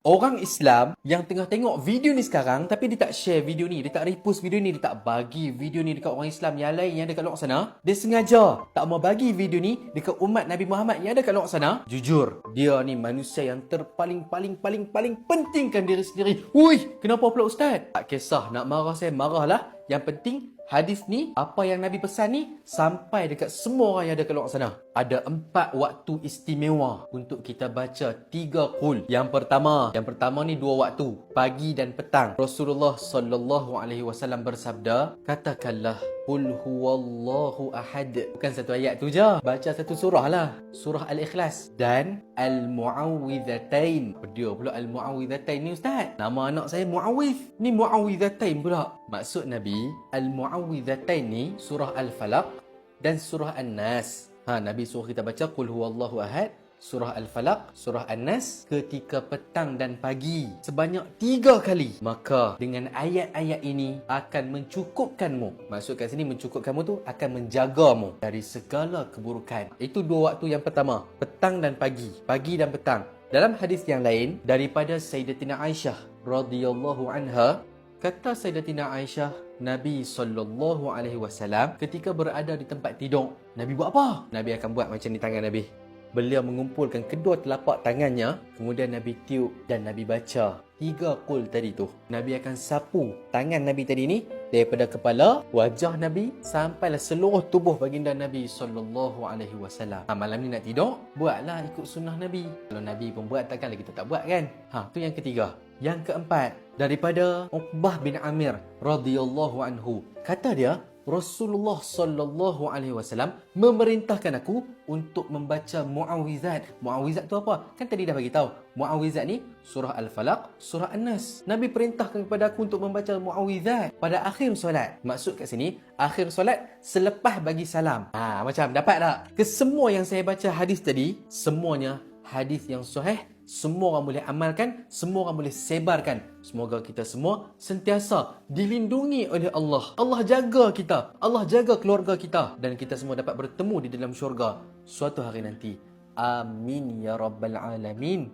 Orang Islam yang tengah tengok video ni sekarang tapi dia tak share video ni, dia tak repost video ni, dia tak bagi video ni dekat orang Islam yang lain yang ada kat luar sana, dia sengaja tak mau bagi video ni dekat umat Nabi Muhammad yang ada kat luar sana. Jujur, dia ni manusia yang paling pentingkan diri sendiri. Ui, kenapa pula ustaz? Tak kisah, nak marah saya marahlah. Yang penting hadis ni, apa yang Nabi pesan ni sampai dekat semua orang yang ada kat luar sana. Ada 4 waktu istimewa untuk kita baca 3 qul. Yang pertama ni 2 waktu, pagi dan petang. Rasulullah sallallahu alaihi wasallam bersabda, katakanlah qul huwallahu ahad. Bukan satu ayat tu je, baca satu surah lah, surah Al-Ikhlas dan Al-Mu'awwidhatain. Dia pula Al-Mu'awwidhatain ni ustaz, nama anak saya Mu'awwidh, ni Mu'awwidhatain pula. Maksud Nabi, Al-Mu'awwidhatain ni surah Al-Falaq dan surah An-Nas. Nabi suruh kita baca qul huwallahu ahad, surah Al-Falaq, surah An-Nas ketika petang dan pagi sebanyak 3 kali. Maka dengan ayat-ayat ini akan mencukupkanmu. Maksud kat sini mencukupkanmu tu akan menjagamu dari segala keburukan. Itu 2 waktu yang pertama, petang dan pagi, pagi dan petang. Dalam hadis yang lain daripada Sayyidatina Aisyah radhiyallahu anha, kata Sayyidatina Aisyah, Nabi SAW ketika berada di tempat tidur, Nabi buat apa? Nabi akan buat macam ni tangan Nabi. Beliau mengumpulkan kedua telapak tangannya, kemudian Nabi tiup dan Nabi baca 3 qul tadi tu. Nabi akan sapu tangan Nabi tadi ni daripada kepala, wajah Nabi sampailah seluruh tubuh baginda Nabi SAW. Malam ni nak tidur, buatlah ikut sunnah Nabi. Kalau Nabi pun buat, takkanlah kita tak buat kan? Tu yang ketiga. Yang keempat, daripada Uqbah bin Amir radhiyallahu anhu. Kata dia, Rasulullah sallallahu alaihi wasallam memerintahkan aku untuk membaca muawwizat. Muawwizat tu apa? Kan tadi dah bagi tahu. Muawwizat ni surah Al-Falaq, surah An-Nas. Nabi perintahkan kepada aku untuk membaca muawwizat pada akhir solat. Maksud kat sini, akhir solat selepas bagi salam. Macam dapat tak? Kesemua yang saya baca hadis tadi, semuanya hadis yang sahih. Semua orang boleh amalkan, semua orang boleh sebarkan. Semoga kita semua sentiasa dilindungi oleh Allah. Allah jaga kita, Allah jaga keluarga kita, dan kita semua dapat bertemu di dalam syurga suatu hari nanti. Amin ya rabbal alamin.